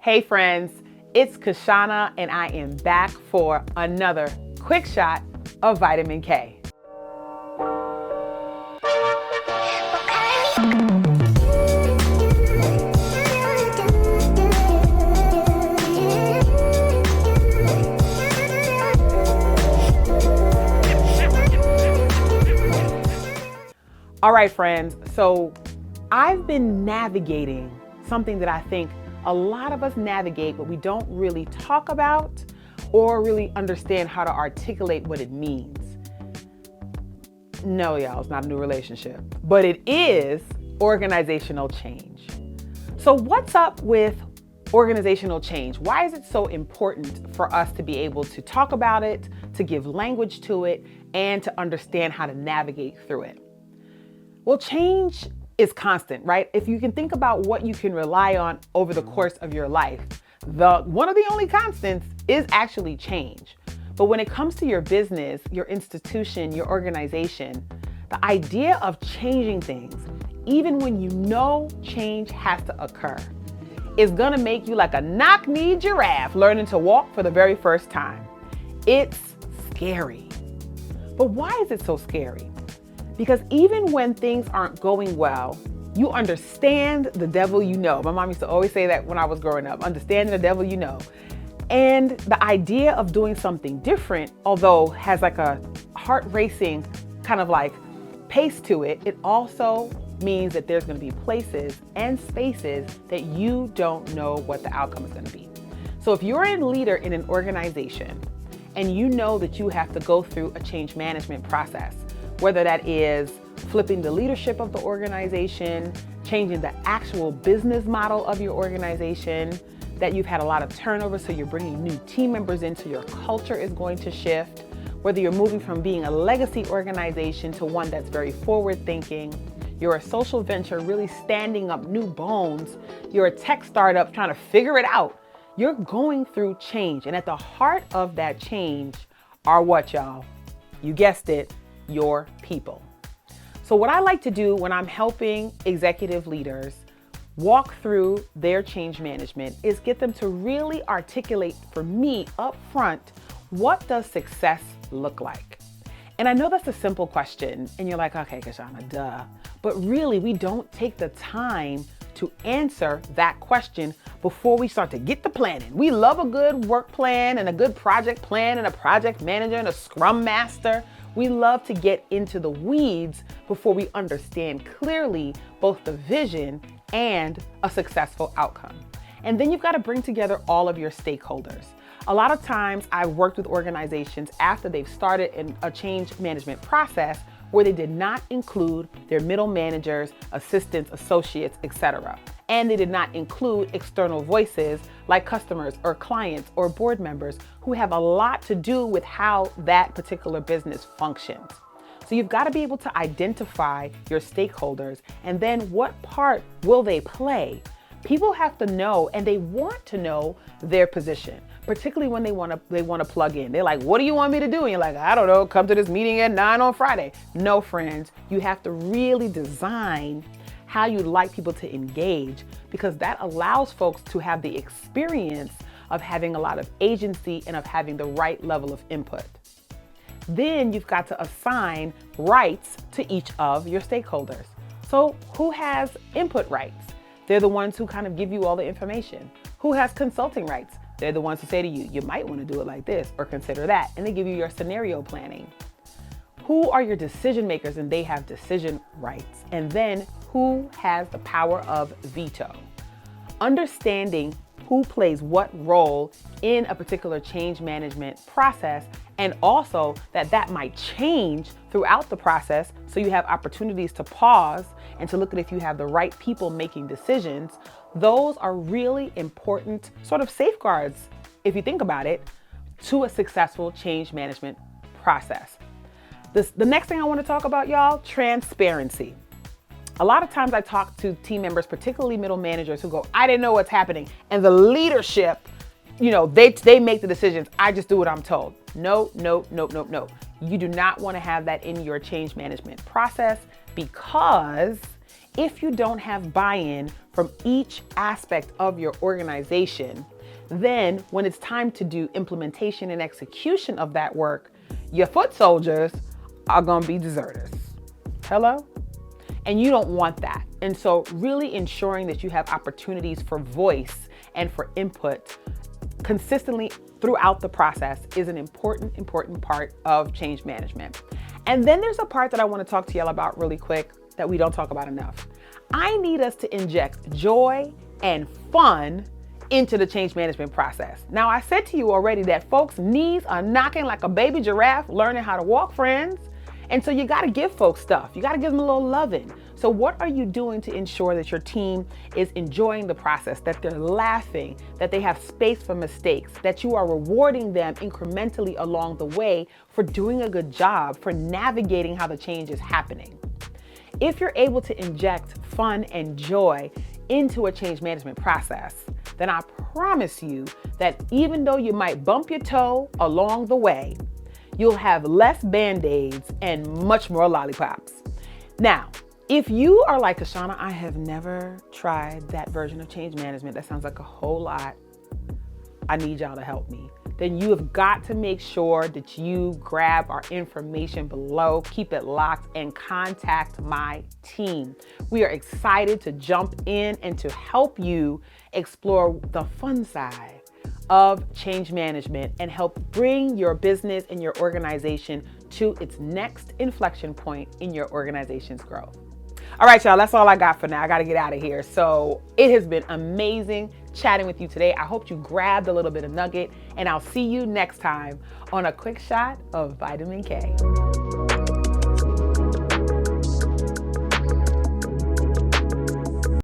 Hey friends, it's Kishshana and I am back for another quick shot of vitamin K. All right, friends, so I've been navigating something that I think a lot of us navigate, but we don't really talk about or really understand how to articulate what it means. No, y'all, it's not a new relationship, but it is organizational change. So what's up with organizational change? Why is it so important for us to be able to talk about it, to give language to it, and to understand how to navigate through it? Well, change is constant, right? If you can think about what you can rely on over the course of your life, one of the only constants is actually change. But when it comes to your business, your institution, your organization, the idea of changing things, even when you know change has to occur, is gonna make you like a knock-kneed giraffe learning to walk for the very first time. It's scary. But why is it so scary? Because even when things aren't going well, you understand the devil you know. My mom used to always say that when I was growing up, understanding the devil you know. And the idea of doing something different, although has like a heart racing kind of like pace to it, it also means that there's gonna be places and spaces that you don't know what the outcome is gonna be. So if you're a leader in an organization and you know that you have to go through a change management process, whether that is flipping the leadership of the organization, changing the actual business model of your organization, that you've had a lot of turnover, so you're bringing new team members in, so your culture is going to shift, whether you're moving from being a legacy organization to one that's very forward thinking, you're a social venture really standing up new bones, you're a tech startup trying to figure it out, you're going through change. And at the heart of that change are what, y'all? You guessed it, your people. So what I like to do when I'm helping executive leaders walk through their change management is get them to really articulate for me up front, what does success look like? And I know that's a simple question and you're like, okay, Kishshana, duh. But really, we don't take the time to answer that question before we start to get the planning. We love a good work plan and a good project plan and a project manager and a scrum master. We love to get into the weeds before we understand clearly both the vision and a successful outcome. And then you've got to bring together all of your stakeholders. A lot of times I've worked with organizations after they've started in a change management process where they did not include their middle managers, assistants, associates, etc. And they did not include external voices like customers or clients or board members who have a lot to do with how that particular business functions. So you've got to be able to identify your stakeholders and then what part will they play? People have to know, and they want to know their position, particularly when they want to plug in. They're like, what do you want me to do? And you're like, I don't know, come to this meeting at 9 on Friday. No, friends, you have to really design how you'd like people to engage, because that allows folks to have the experience of having a lot of agency and of having the right level of input. Then you've got to assign rights to each of your stakeholders. So who has input rights? They're the ones who kind of give you all the information. Who has consulting rights? They're the ones who say to you, you might want to do it like this or consider that. And they give you your scenario planning. Who are your decision makers? And they have decision rights. And then who has the power of veto? Understanding who plays what role in a particular change management process, and also that might change throughout the process, so you have opportunities to pause and to look at if you have the right people making decisions. Those are really important sort of safeguards, if you think about it, to a successful change management process. The next thing I want to talk about, y'all, transparency. A lot of times I talk to team members, particularly middle managers, who go, I didn't know what's happening. And the leadership, they make the decisions. I just do what I'm told. No. You do not want to have that in your change management process, because If you don't have buy-in from each aspect of your organization, then when it's time to do implementation and execution of that work, your foot soldiers are going to be deserters. Hello? And you don't want that. And so really ensuring that you have opportunities for voice and for input consistently throughout the process is an important part of change management. And then there's a part that I want to talk to y'all about really quick that we don't talk about enough. I need us to inject joy and fun into the change management process. Now, I said to you already that folks' knees are knocking like a baby giraffe learning how to walk, friends. And so you got to give folks stuff. You got to give them a little loving. So what are you doing to ensure that your team is enjoying the process, that they're laughing, that they have space for mistakes, that you are rewarding them incrementally along the way for doing a good job, for navigating how the change is happening? If you're able to inject fun and joy into a change management process, then I promise you that even though you might bump your toe along the way, you'll have less Band-Aids and much more lollipops. Now, if you are like Kishshana, I have never tried that version of change management. That sounds like a whole lot. I need y'all to help me. Then you have got to make sure that you grab our information below, keep it locked, and contact my team. We are excited to jump in and to help you explore the fun side of change management and help bring your business and your organization to its next inflection point in your organization's growth. All right, y'all, that's all I got for now. I got to get out of here. So it has been amazing chatting with you today. I hope you grabbed a little bit of nugget, and I'll see you next time on a quick shot of vitamin K.